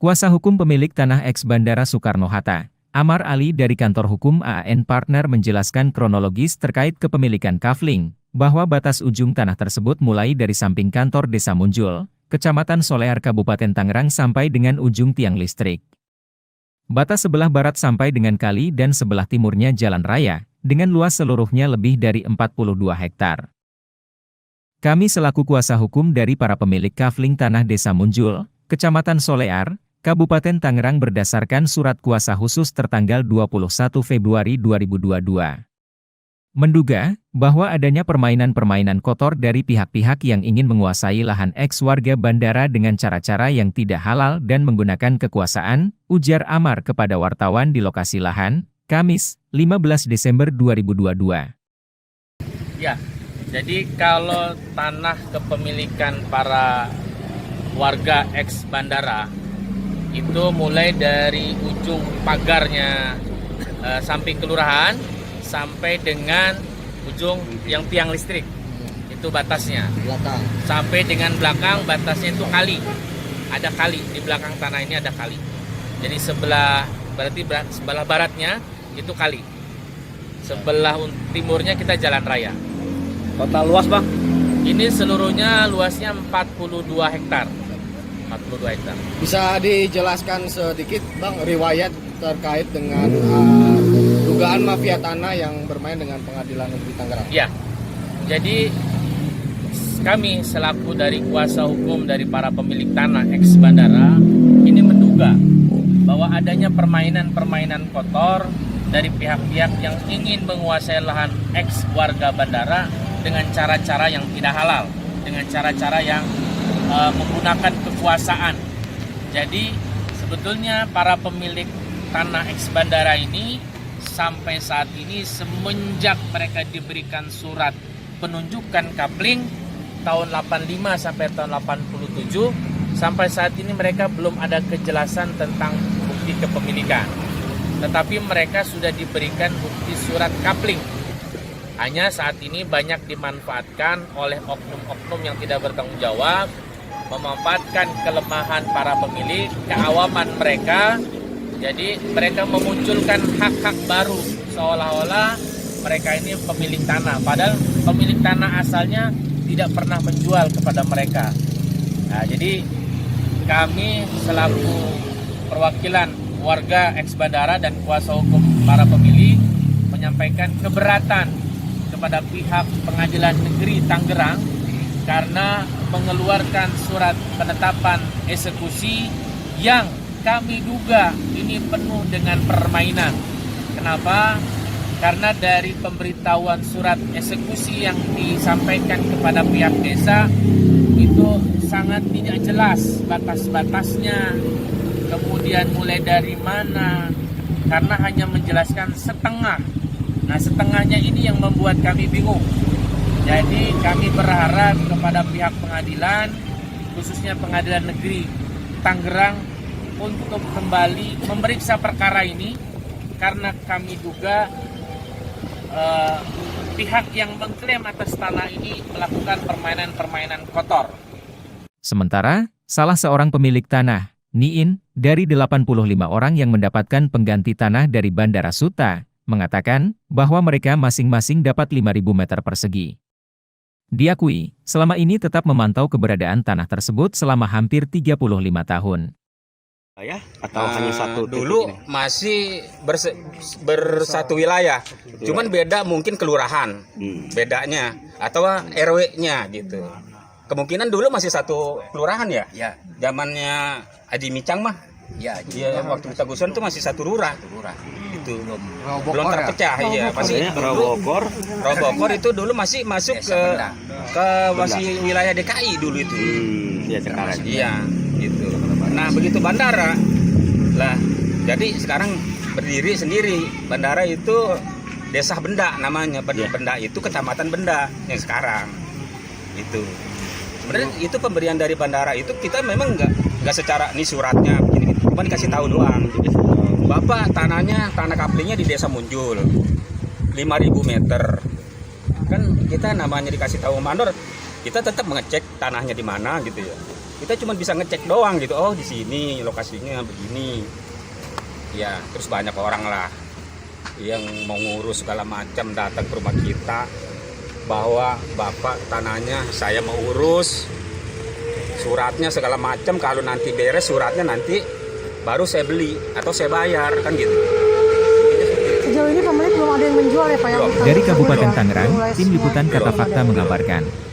Kuasa hukum pemilik tanah eks Bandara Soekarno-Hatta, Amar Ali dari kantor hukum AAN Partner menjelaskan kronologis terkait kepemilikan kafling, bahwa batas ujung tanah tersebut mulai dari samping kantor Desa Munjul, Kecamatan Solear Kabupaten Tangerang sampai dengan ujung tiang listrik. Batas sebelah barat sampai dengan kali dan sebelah timurnya jalan raya, dengan luas seluruhnya lebih dari 42 hektar. Kami selaku kuasa hukum dari para pemilik kafling tanah Desa Munjul, Kecamatan Solear, Kabupaten Tangerang berdasarkan surat kuasa khusus tertanggal 21 Februari 2022. Menduga bahwa adanya permainan-permainan kotor dari pihak-pihak yang ingin menguasai lahan eks warga bandara dengan cara-cara yang tidak halal dan menggunakan kekuasaan, ujar Amar kepada wartawan di lokasi lahan, Kamis, 15 Desember 2022. Ya, jadi kalau tanah kepemilikan para warga eks bandara, itu mulai dari ujung pagarnya samping kelurahan sampai dengan ujung yang tiang listrik, itu batasnya. Belakang. Sampai dengan belakang batasnya itu kali, ada kali di belakang tanah ini ada kali. Jadi berarti sebelah baratnya itu kali, sebelah timurnya kita jalan raya. Total luas bang? Ini seluruhnya luasnya 42 hektar. 42 hektar. Bisa dijelaskan sedikit bang riwayat terkait dengan dugaan mafia tanah yang bermain dengan Pengadilan Negeri Tangerang? Ya, jadi kami selaku dari kuasa hukum dari para pemilik tanah eks bandara ini menduga bahwa adanya permainan-permainan kotor dari pihak-pihak yang ingin menguasai lahan eks warga bandara dengan cara-cara yang tidak halal, dengan cara-cara yang menggunakan kekuasaan. Jadi sebetulnya para pemilik tanah eks bandara ini sampai saat ini semenjak mereka diberikan surat penunjukan kapling tahun 85 sampai tahun 87, sampai saat ini mereka belum ada kejelasan tentang bukti kepemilikan. Tetapi mereka sudah diberikan bukti surat kapling. Hanya saat ini banyak dimanfaatkan oleh oknum-oknum yang tidak bertanggung jawab, memanfaatkan kelemahan para pemilik, keawaman mereka. Jadi mereka memunculkan hak-hak baru seolah-olah mereka ini pemilik tanah, padahal pemilik tanah asalnya tidak pernah menjual kepada mereka. Nah, jadi kami selaku perwakilan warga eks bandara dan kuasa hukum para pemilik menyampaikan keberatan kepada pihak Pengadilan Negeri Tangerang karena mengeluarkan surat penetapan eksekusi yang kami duga ini penuh dengan permainan. Kenapa? Karena dari pemberitahuan surat eksekusi yang disampaikan kepada pihak desa itu sangat tidak jelas batas-batasnya, kemudian mulai dari mana, karena hanya menjelaskan setengah. Nah, setengahnya ini yang membuat kami bingung. Jadi kami berharap kepada pihak pengadilan, khususnya Pengadilan Negeri Tangerang, untuk kembali memeriksa perkara ini, karena kami duga pihak yang mengklaim atas tanah ini melakukan permainan-permainan kotor. Sementara, salah seorang pemilik tanah, Niin, dari 85 orang yang mendapatkan pengganti tanah dari Bandara Suta, mengatakan bahwa mereka masing-masing dapat 5.000 meter persegi. Diakui, selama ini tetap memantau keberadaan tanah tersebut selama hampir 35 tahun. Ya, atau hanya satu dulu ini? masih bersatu wilayah, cuman beda mungkin kelurahan, bedanya atau RW-nya gitu. Kemungkinan dulu masih satu kelurahan ya, zamannya Haji Micang mah, dia waktu Taguson itu masih satu lurah, itu belum terpecah ya, pasti Robokor itu dulu masih masuk ke masih wilayah DKI dulu itu, ya sekarang, iya gitu. Nah begitu bandara lah, jadi sekarang berdiri sendiri. Bandara itu Desa Benda namanya. Benda itu Kecamatan Benda yang sekarang itu. Sebenarnya itu pemberian dari bandara itu kita memang nggak secara ini suratnya begini, cuma dikasih tahu doang. Bapak tanah kaplingnya di Desa Munjul 5.000 meter. Kan kita namanya dikasih tahu mandor, kita tetap mengecek tanahnya di mana gitu ya. Kita cuma bisa ngecek doang gitu. Oh, di sini lokasinya begini. Ya, terus banyak orang lah yang mau ngurus segala macam datang ke rumah kita bahwa Bapak tanahnya saya mau urus. Suratnya segala macam, kalau nanti beres suratnya nanti baru saya beli atau saya bayar kan gitu. Sejauh ini pemilik belum ada yang menjual ya Pak? Belum. Dari Kabupaten Tangerang, Tim Liputan Kata Fakta mengabarkan.